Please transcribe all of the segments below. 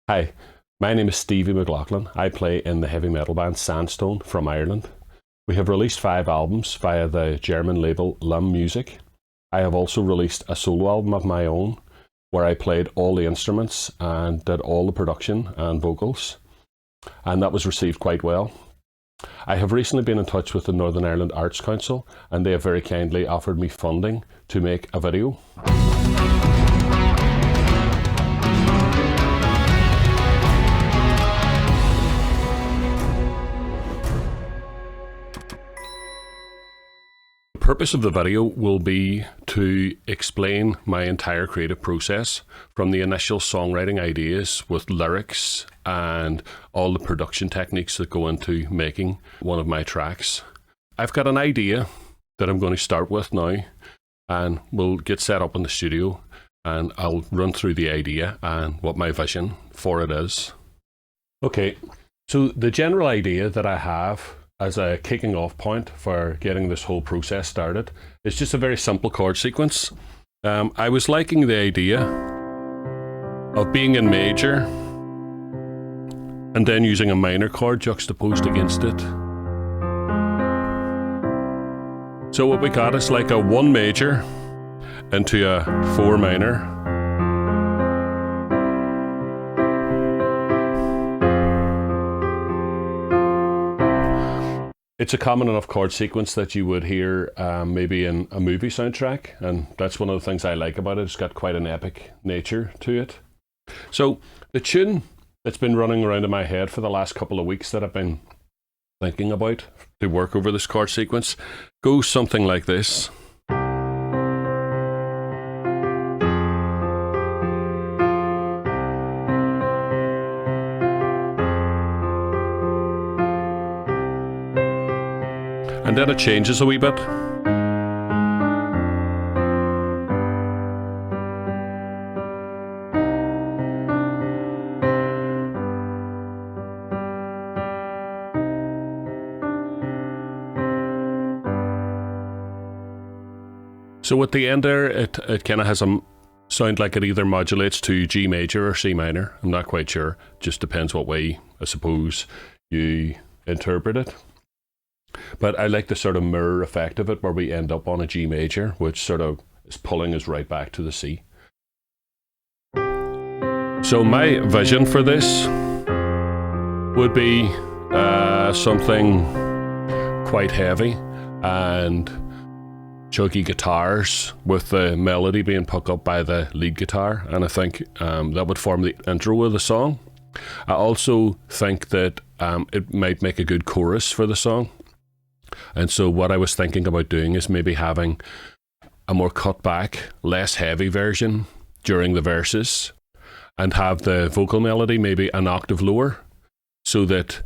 Hi, my name is Stevie McLaughlin. I play in the heavy metal band Sandstone from Ireland. We have released 5 albums via the German label Line6. I have also released a solo album of my own where I played all the instruments and did all the production and vocals, and that was received quite well. I have recently been in touch with the Northern Ireland Arts Council, and they have very kindly offered me funding to make a video. The purpose of the video will be to explain my entire creative process from the initial songwriting ideas with lyrics and all the production techniques that go into making one of my tracks. I've got an idea that I'm going to start with now, and we'll get set up in the studio and I'll run through the idea and what my vision for it is. Okay, so the general idea that I have as a kicking off point for getting this whole process started is just a very simple chord sequence. I was liking the idea of being in major and then using a minor chord juxtaposed against it. So what we got is like a 1 major into a 4 minor. It's a common enough chord sequence that you would hear maybe in a movie soundtrack, and that's one of the things I like about it. It's got quite an epic nature to it. So the tune that's been running around in my head for the last couple of weeks that I've been thinking about to work over this chord sequence goes something like this. And then it changes a wee bit. So at the end there, it kind of has a sound like it either modulates to G major or C minor. I'm not quite sure. Just depends what way, I suppose, you interpret it. But I like the sort of mirror effect of it where we end up on a G major, which sort of is pulling us right back to the C. So my vision for this would be something quite heavy and chunky guitars with the melody being picked up by the lead guitar, and I think that would form the intro of the song. I also think that it might make a good chorus for the song. And so what I was thinking about doing is maybe having a more cut back, less heavy version during the verses and have the vocal melody maybe an octave lower so that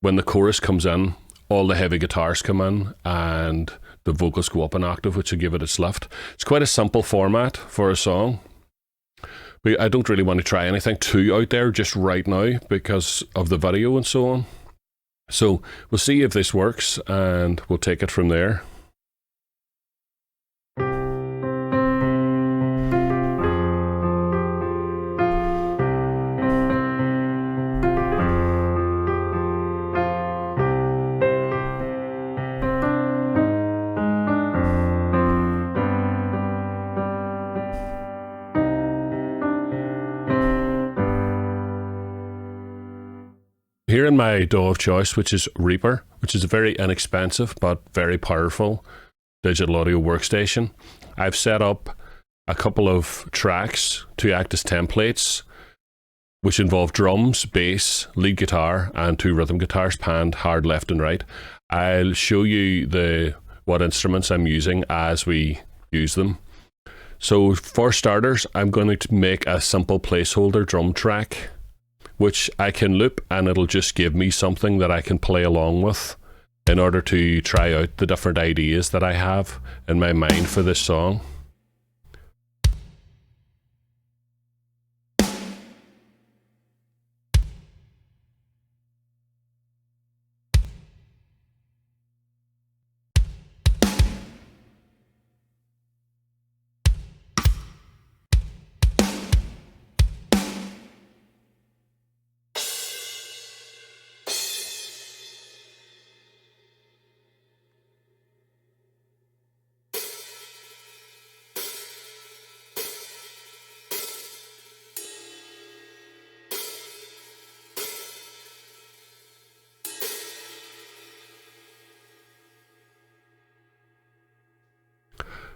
when the chorus comes in, all the heavy guitars come in and the vocals go up an octave, which will give it its lift. It's quite a simple format for a song. But I don't really want to try anything too out there just right now because of the video and so on. So we'll see if this works and we'll take it from there. Here in my DAW of choice, which is Reaper, which is a very inexpensive but very powerful digital audio workstation, I've set up a couple of tracks to act as templates, which involve drums, bass, lead guitar, and 2 rhythm guitars panned hard left and right. I'll show you what instruments I'm using as we use them. So for starters, I'm going to make a simple placeholder drum track, which I can loop, and it'll just give me something that I can play along with in order to try out the different ideas that I have in my mind for this song.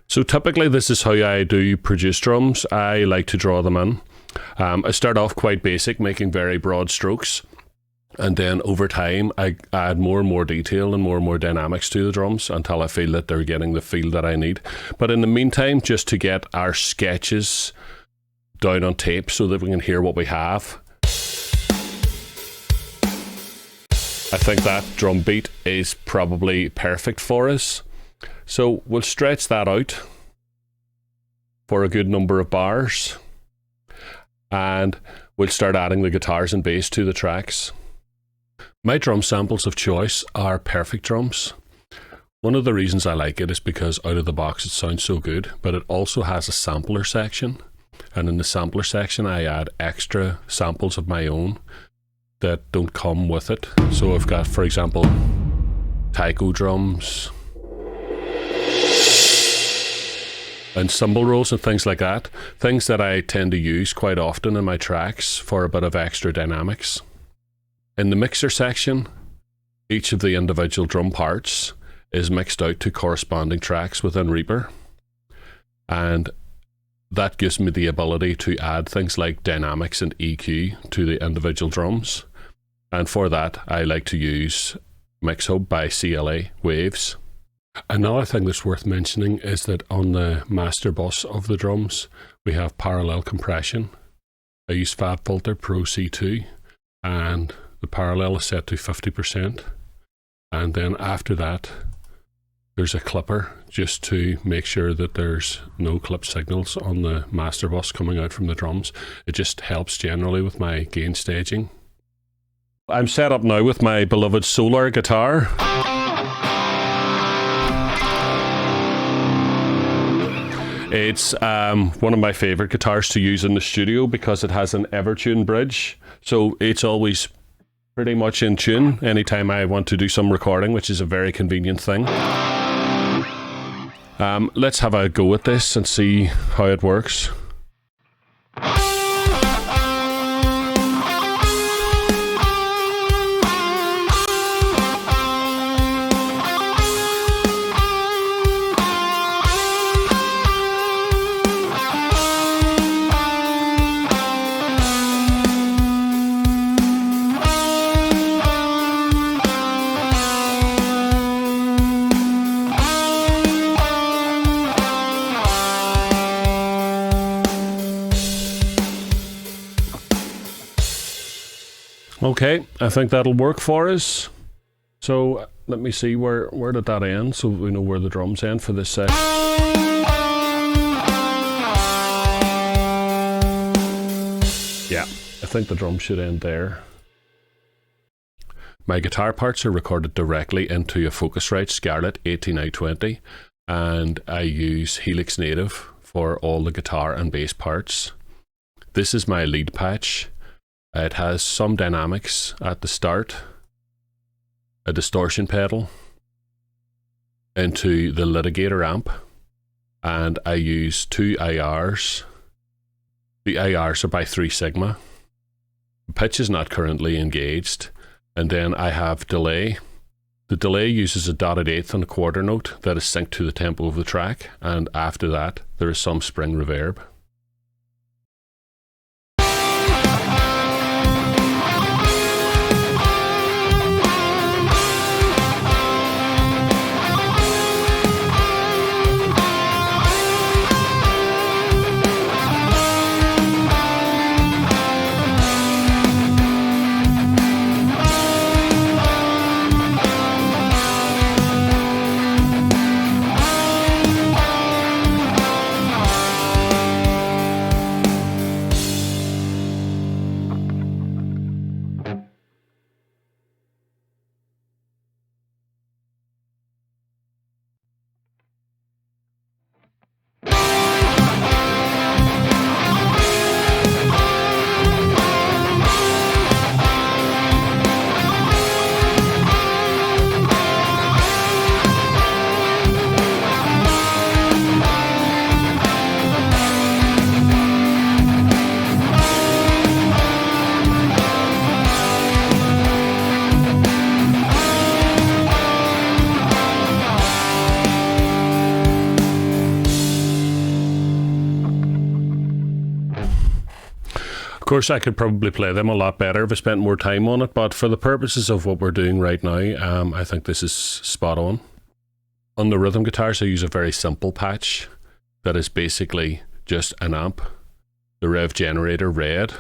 So typically this is how I do produce drums. I like to draw them in. I start off quite basic, making very broad strokes. And then over time, I add more and more detail and more dynamics to the drums until I feel that they're getting the feel that I need. But in the meantime, just to get our sketches down on tape so that we can hear what we have, I think that drum beat is probably perfect for us. So we'll stretch that out for a good number of bars. And we'll start adding the guitars and bass to the tracks. My drum samples of choice are Perfect drums. One of the reasons I like it is because out of the box it sounds so good, but it also has a sampler section. And in the sampler section I add extra samples of my own that don't come with it. So I've got, for example, taiko drums and cymbal rolls and things like that. Things that I tend to use quite often in my tracks for a bit of extra dynamics. In the mixer section, each of the individual drum parts is mixed out to corresponding tracks within Reaper. And that gives me the ability to add things like dynamics and EQ to the individual drums. And for that, I like to use MixHub by CLA Waves. Another thing that's worth mentioning is that on the master bus of the drums, we have parallel compression. I use FabFilter Pro C2, and the parallel is set to 50%. And then after that, there's a clipper just to make sure that there's no clip signals on the master bus coming out from the drums. It just helps generally with my gain staging. I'm set up now with my beloved Solar guitar. It's one of my favorite guitars to use in the studio because it has an Evertune bridge. So it's always pretty much in tune anytime I want to do some recording, which is a very convenient thing. Let's have a go at this and see how it works. Okay, I think that'll work for us. So let me see, where did that end, so we know where the drums end for this section. Yeah, I think the drum should end there. My guitar parts are recorded directly into a Focusrite Scarlett 18i20, and I use Helix Native for all the guitar and bass parts. This is my lead patch. It has some dynamics at the start, a distortion pedal into the litigator amp, and I use 2 IRs. The IRs are by 3 Sigma. The pitch is not currently engaged, and then I have delay. The delay uses a dotted eighth and a quarter note that is synced to the tempo of the track, and after that there is some spring reverb. course, I could probably play them a lot better if I spent more time on it, but for the purposes of what we're doing right now, I think this is spot on. On the rhythm guitars, I use a very simple patch that is basically just an amp, the rev generator red,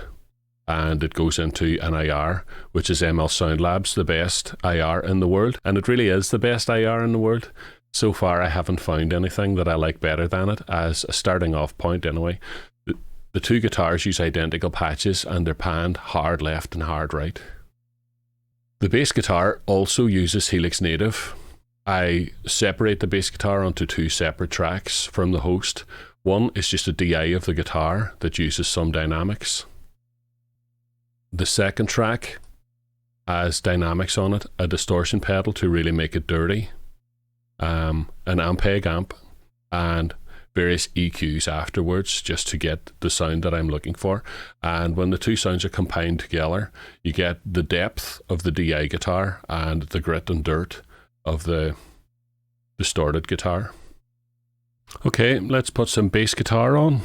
and it goes into an IR, which is ML Sound Labs, the best IR in the world. And it really is the best IR in the world. So far, I haven't found anything that I like better than it as a starting off point anyway. The two guitars use identical patches and they're panned hard left and hard right. The bass guitar also uses Helix Native. I separate the bass guitar onto two separate tracks from the host. One is just a DI of the guitar that uses some dynamics. The second track has dynamics on it, a distortion pedal to really make it dirty, an Ampeg amp, and various EQs afterwards just to get the sound that I'm looking for. And when the two sounds are combined together, you get the depth of the DI guitar and the grit and dirt of the distorted guitar. Okay, let's put some bass guitar on.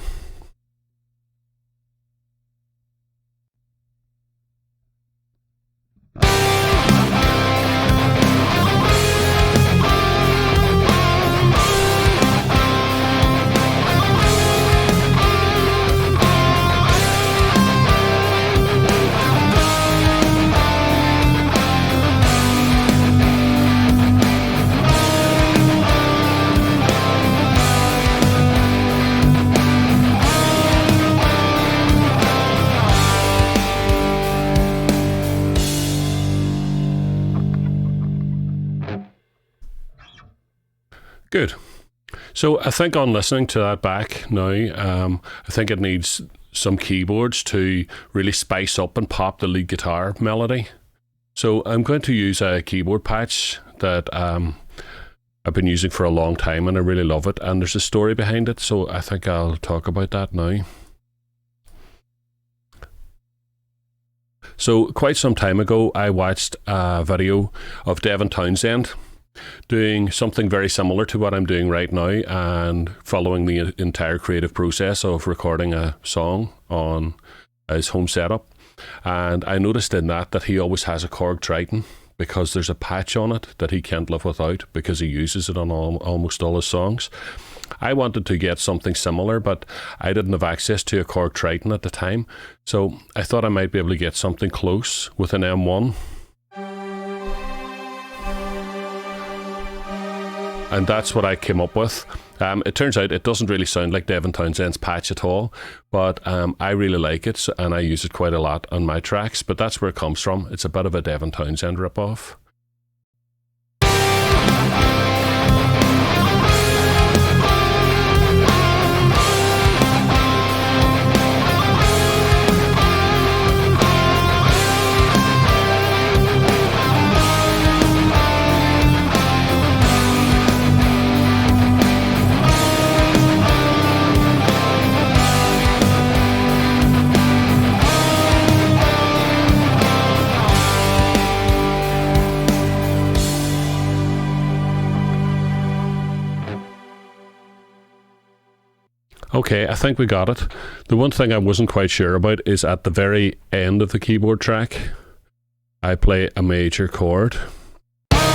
Good. So I think on listening to that back now, I think it needs some keyboards to really spice up and pop the lead guitar melody. So I'm going to use a keyboard patch that I've been using for a long time and I really love it. And there's a story behind it, so I think I'll talk about that now. So quite some time ago, I watched a video of Devin Townsend doing something very similar to what I'm doing right now and following the entire creative process of recording a song on his home setup. And I noticed in that he always has a Korg Triton because there's a patch on it that he can't live without because he uses it on almost all his songs. I wanted to get something similar, but I didn't have access to a Korg Triton at the time, so I thought I might be able to get something close with an M1. And that's what I came up with. It turns out it doesn't really sound like Devin Townsend's patch at all, but I really like it and I use it quite a lot on my tracks, but that's where it comes from. It's a bit of a Devin Townsend ripoff. Okay, I think we got it. The one thing I wasn't quite sure about is at the very end of the keyboard track, I play a major chord. I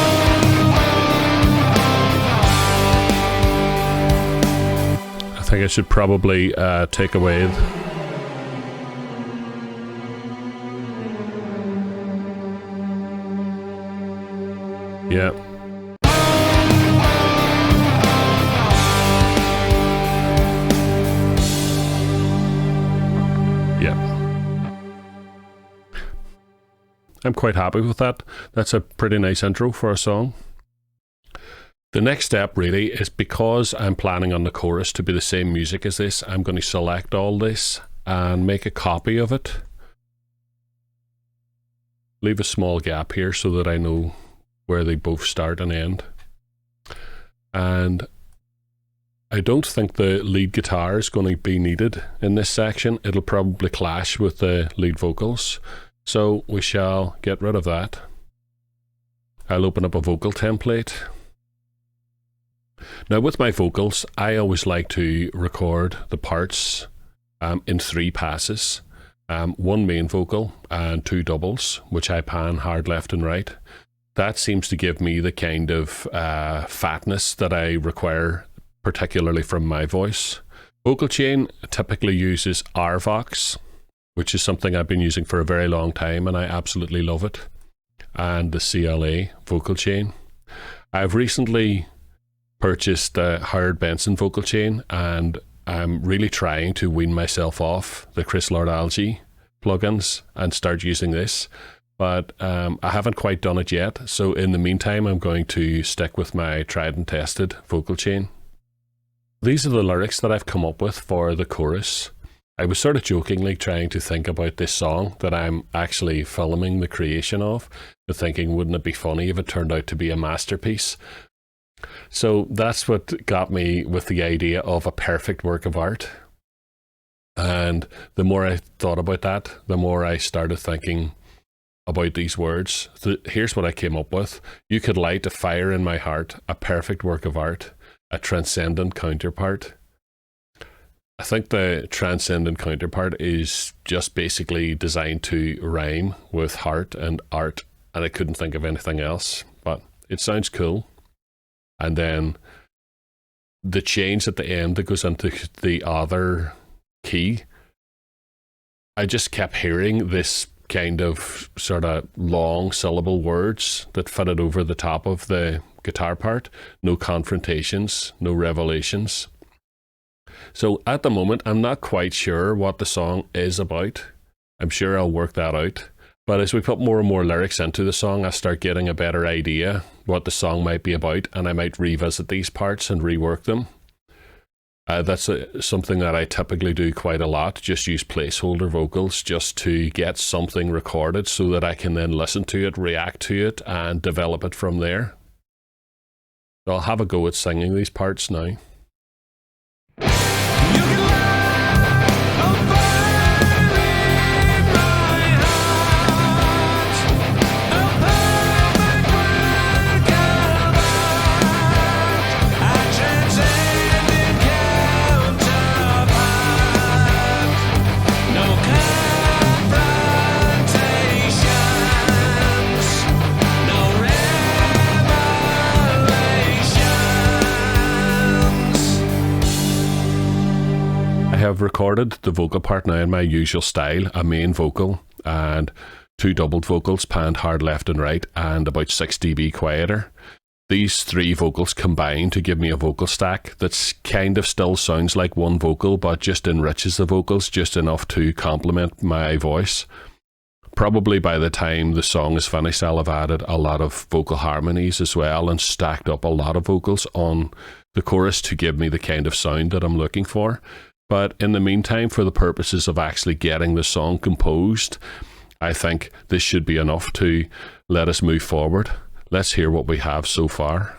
think I should probably take away yeah. I'm quite happy with that. That's a pretty nice intro for a song. The next step really is, because I'm planning on the chorus to be the same music as this, I'm going to select all this and make a copy of it. Leave a small gap here so that I know where they both start and end. And I don't think the lead guitar is going to be needed in this section. It'll probably clash with the lead vocals. So we shall get rid of that. I'll open up a vocal template. Now with my vocals, I always like to record the parts in 3 passes. one main vocal and two doubles, which I pan hard left and right. That seems to give me the kind of fatness that I require, particularly from my voice. Vocal chain typically uses RVox, which is something I've been using for a very long time, and I absolutely love it. And the CLA vocal chain. I've recently purchased the Howard Benson vocal chain, and I'm really trying to wean myself off the Chris Lord Algae plugins and start using this. But I haven't quite done it yet. So in the meantime, I'm going to stick with my tried and tested vocal chain. These are the lyrics that I've come up with for the chorus. I was sort of jokingly trying to think about this song that I'm actually filming the creation of, but thinking, wouldn't it be funny if it turned out to be a masterpiece? So that's what got me with the idea of a perfect work of art. And the more I thought about that, the more I started thinking about these words. Here's what I came up with. You could light a fire in my heart, a perfect work of art, a transcendent counterpart. I think the transcendent counterpart is just basically designed to rhyme with heart and art, and I couldn't think of anything else, but it sounds cool. And then the change at the end that goes into the other key, I just kept hearing this kind of sort of long syllable words that fitted over the top of the guitar part. No confrontations, no revelations. So at the moment, I'm not quite sure what the song is about. I'm sure I'll work that out. But as we put more and more lyrics into the song, I start getting a better idea what the song might be about, and I might revisit these parts and rework them. That's something that I typically do quite a lot, just use placeholder vocals just to get something recorded so that I can then listen to it, react to it, and develop it from there. So I'll have a go at singing these parts now. I have recorded the vocal part now in my usual style, a main vocal and two doubled vocals panned hard left and right and about 6 dB quieter. These three vocals combine to give me a vocal stack that's kind of still sounds like one vocal but just enriches the vocals just enough to complement my voice. Probably by the time the song is finished, I'll have added a lot of vocal harmonies as well and stacked up a lot of vocals on the chorus to give me the kind of sound that I'm looking for. But in the meantime, for the purposes of actually getting the song composed, I think this should be enough to let us move forward. Let's hear what we have so far.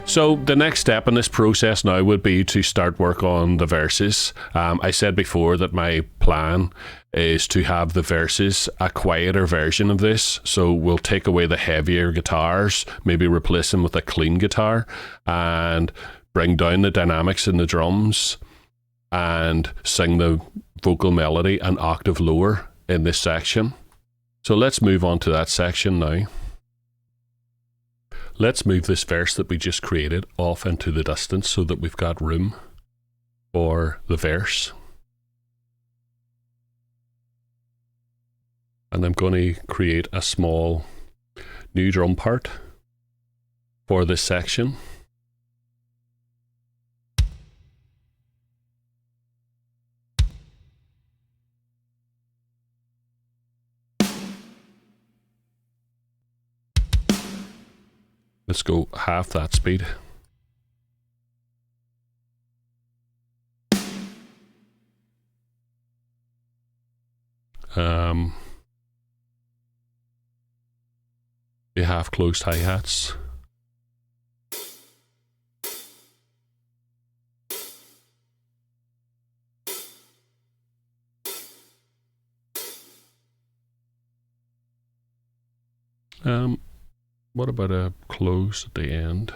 So the next step in this process now would be to start work on the verses. I said before that my plan is to have the verses a quieter version of this. So we'll take away the heavier guitars, maybe replace them with a clean guitar and bring down the dynamics in the drums and sing the vocal melody an octave lower in this section. So let's move on to that section now. Let's move this verse that we just created off into the distance so that we've got room for the verse. And I'm going to create a small new drum part for this section. Let's go half that speed. The half closed hi-hats. What about a close at the end?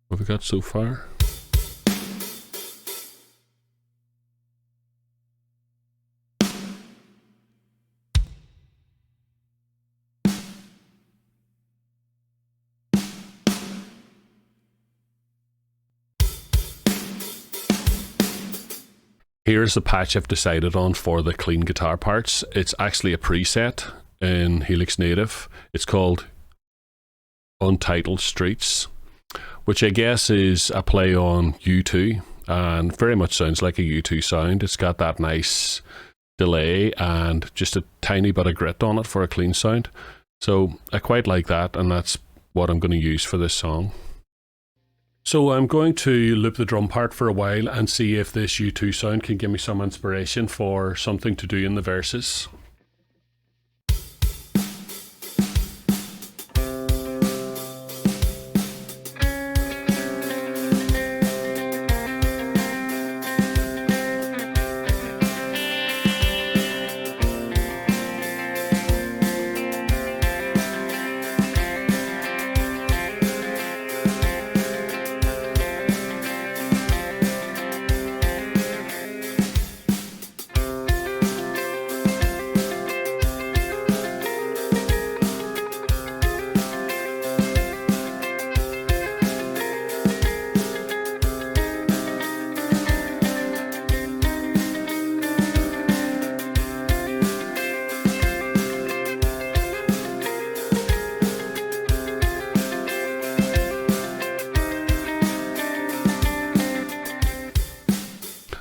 What have we got so far? Here's the patch I've decided on for the clean guitar parts. It's actually a preset in Helix Native. It's called Untitled Streets, which I guess is a play on U2 and very much sounds like a U2 sound. It's got that nice delay and just a tiny bit of grit on it for a clean sound. So I quite like that, and that's what I'm going to use for this song. So I'm going to loop the drum part for a while and see if this U2 sound can give me some inspiration for something to do in the verses.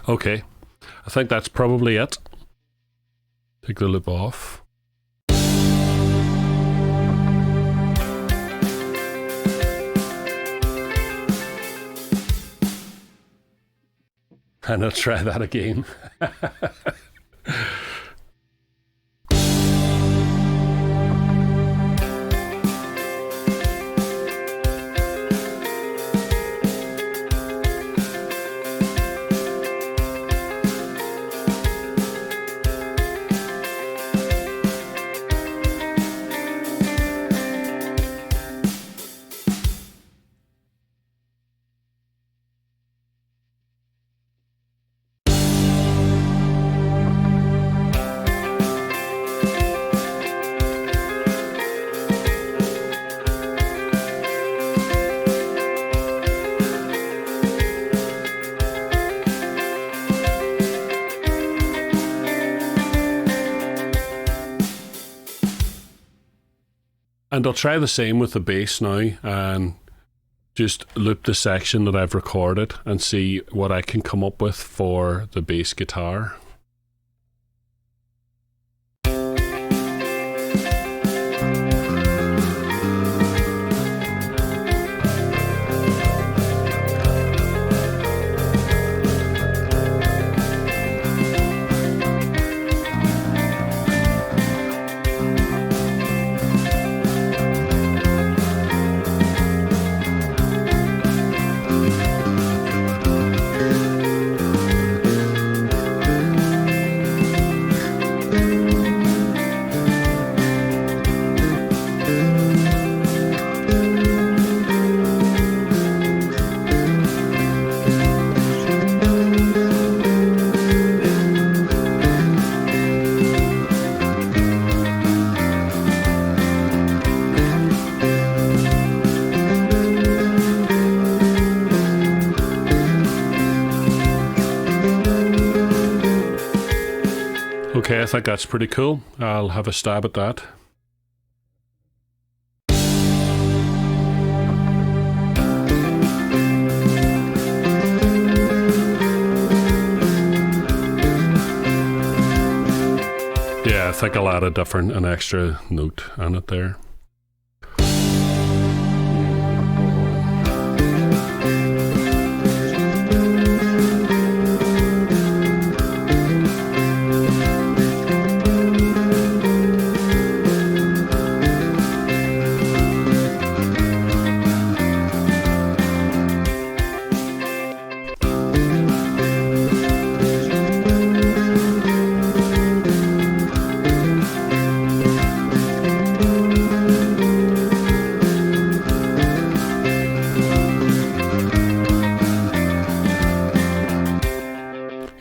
Okay, I think that's probably it. Take the loop off. And I'll try that again. And I'll try the same with the bass now and just loop the section that I've recorded and see what I can come up with for the bass guitar. Okay, I think that's pretty cool. I'll have a stab at that. Yeah, I think I'll add an extra note on it there.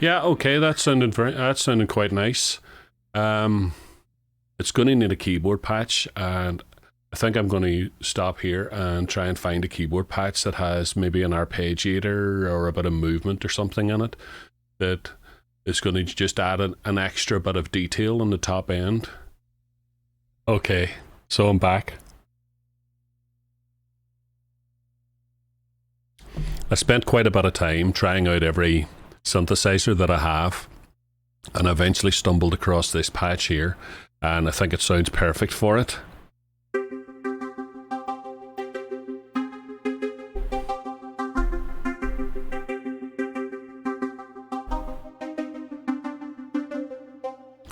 Yeah, okay, that sounded quite nice. It's going to need a keyboard patch, and I think I'm going to stop here and try and find a keyboard patch that has maybe an arpeggiator or a bit of movement or something in it that is going to just add an extra bit of detail on the top end. Okay, so I'm back. I spent quite a bit of time trying out every synthesizer that I have, and I eventually stumbled across this patch here, and I think it sounds perfect for it.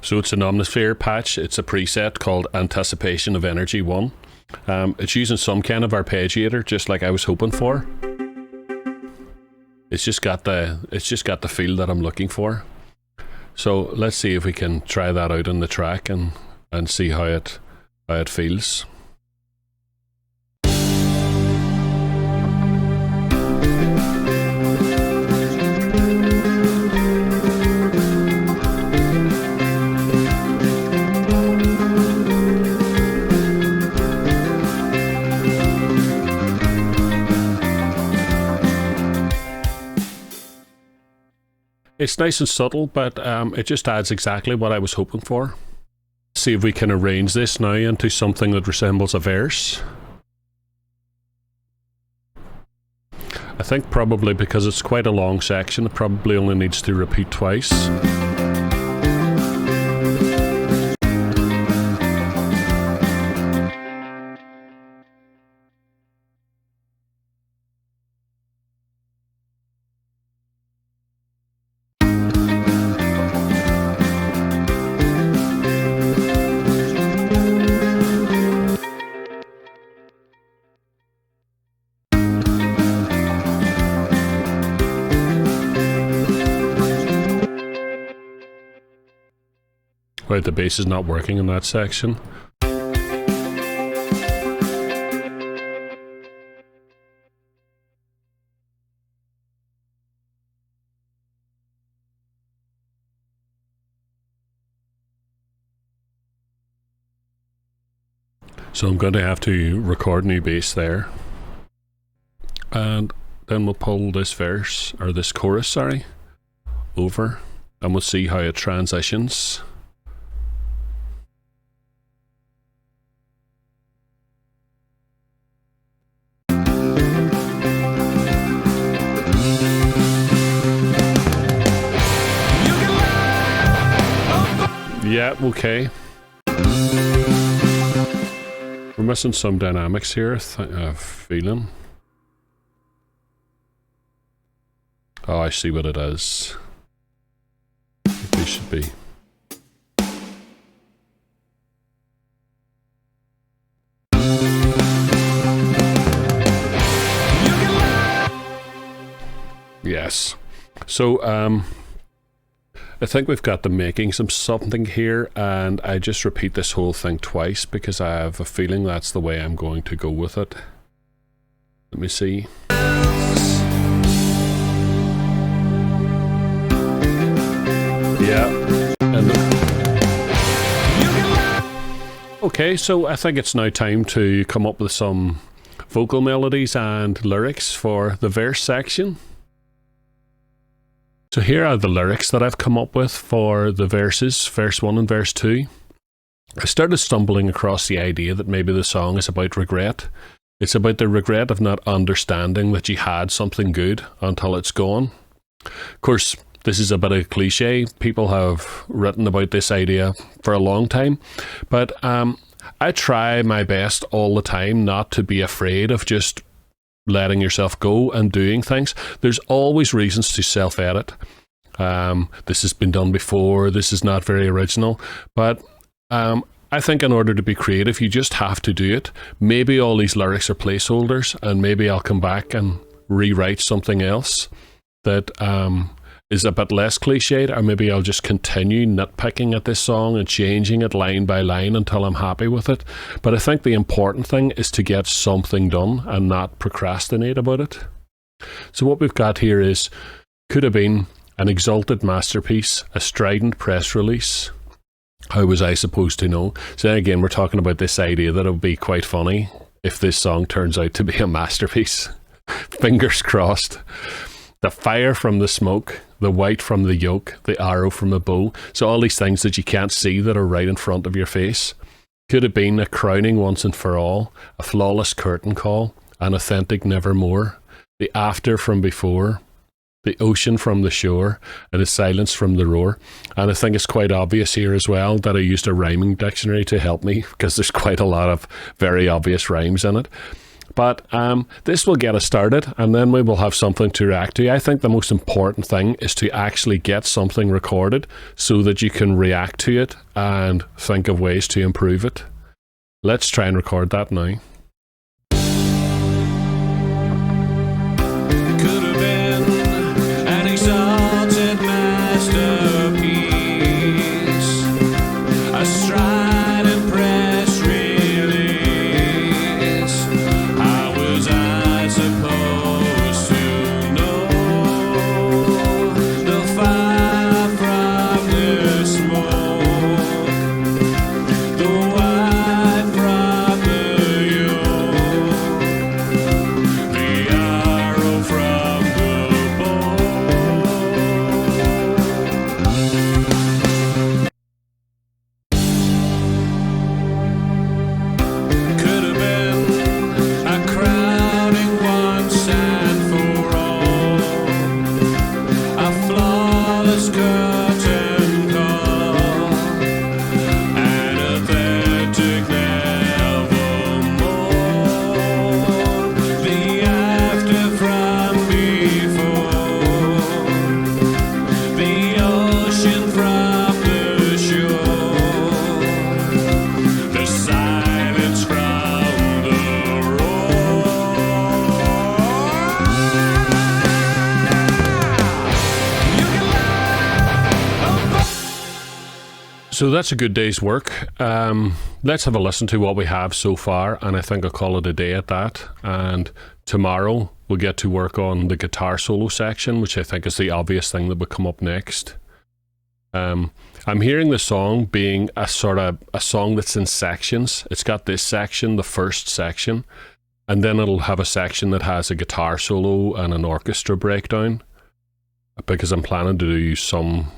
So it's an Omnisphere patch. It's a preset called Anticipation of Energy 1. It's using some kind of arpeggiator, just like I was hoping for. It's just got the feel that I'm looking for. So let's see if we can try that out on the track and see how it feels. It's nice and subtle, but it just adds exactly what I was hoping for. See if we can arrange this now into something that resembles a verse. I think probably because it's quite a long section, it probably only needs to repeat twice. Right, the bass is not working in that section. So I'm going to have to record new bass there. And then we'll pull this verse, or this chorus, sorry, over, and we'll see how it transitions. Yeah, okay. We're missing some dynamics here, feeling. Oh, I see what it is. It should be. Yes. So, I think we've got the makings of something here, and I just repeat this whole thing twice because I have a feeling that's the way I'm going to go with it. Let me see. Yeah. Okay, so I think it's now time to come up with some vocal melodies and lyrics for the verse section. So here are the lyrics that I've come up with for the verses, verse 1 and verse 2. I started stumbling across the idea that maybe the song is about regret. It's about the regret of not understanding that you had something good until it's gone. Of course, this is a bit of a cliche. People have written about this idea for a long time, but I try my best all the time not to be afraid of just letting yourself go and doing things. There's always reasons to self-edit. This has been done before. This is not very original, but I think in order to be creative, you just have to do it. Maybe all these lyrics are placeholders, and maybe I'll come back and rewrite something else that is a bit less cliched, or maybe I'll just continue nitpicking at this song and changing it line by line until I'm happy with it. But I think the important thing is to get something done and not procrastinate about it. So what we've got here is, could have been, An exalted masterpiece, a strident press release. How was I supposed to know? So then again, we're talking about this idea that it would be quite funny if this song turns out to be a masterpiece. Fingers crossed. The fire from the smoke, the white from the yolk, the arrow from the bow. So all these things that you can't see that are right in front of your face. Could have been a crowning once and for all, a flawless curtain call, an authentic nevermore, the after from before, the ocean from the shore, and the silence from the roar. And I think it's quite obvious here as well that I used a rhyming dictionary to help me, because there's quite a lot of very obvious rhymes in it. But this will get us started, and then we will have something to react to. I think the most important thing is to actually get something recorded so that you can react to it and think of ways to improve it. Let's try and record that now. So that's a good day's work. Let's have a listen to what we have so far, and I think I'll call it a day at that. And tomorrow we'll get to work on the guitar solo section, which I think is the obvious thing that would come up next. I'm hearing the song being a sort of a song that's in sections. It's got this section, the first section, and then it'll have a section that has a guitar solo and an orchestra breakdown, because I'm planning to do some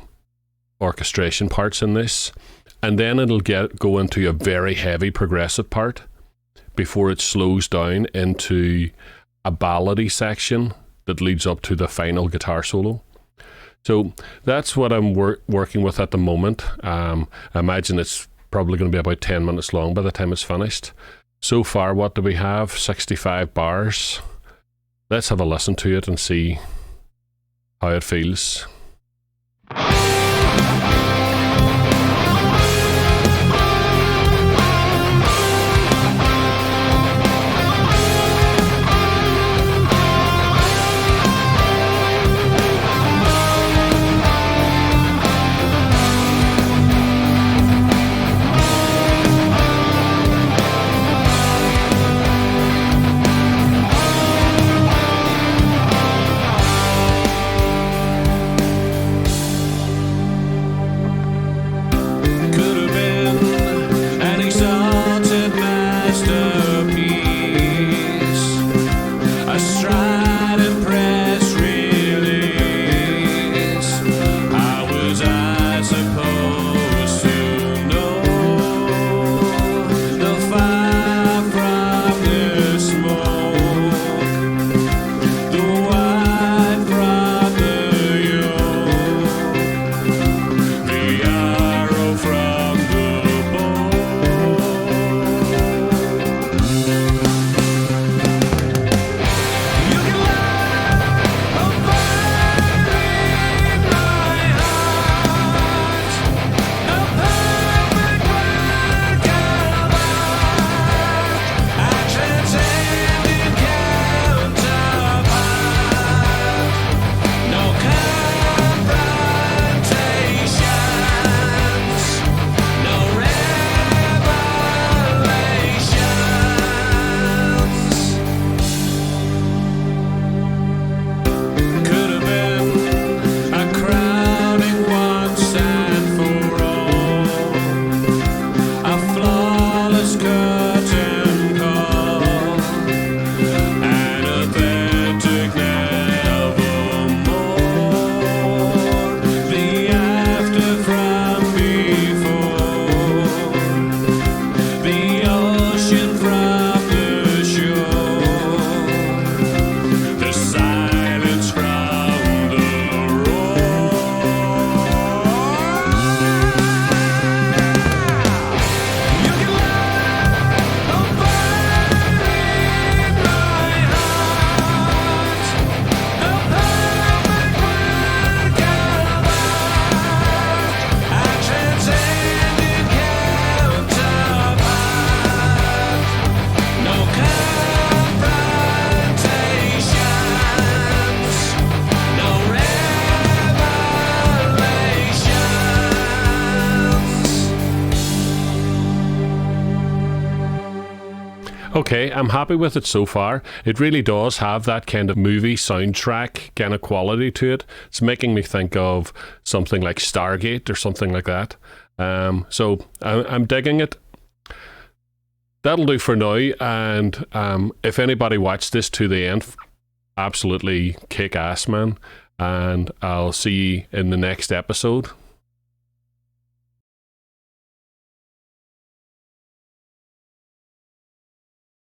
orchestration parts in this, and then it'll go into a very heavy progressive part before it slows down into a ballady section that leads up to the final guitar solo. So that's what I'm working with at the moment. I imagine it's probably going to be about 10 minutes long by the time it's finished. So far, what do we have? 65 bars. Let's have a listen to it and see how it feels. Okay, I'm happy with it so far. It really does have that kind of movie soundtrack kind of quality to it. It's making me think of something like Stargate or something like that. So I'm digging it. That'll do for now. And if anybody watched this to the end, absolutely kick ass, man. And I'll see you in the next episode.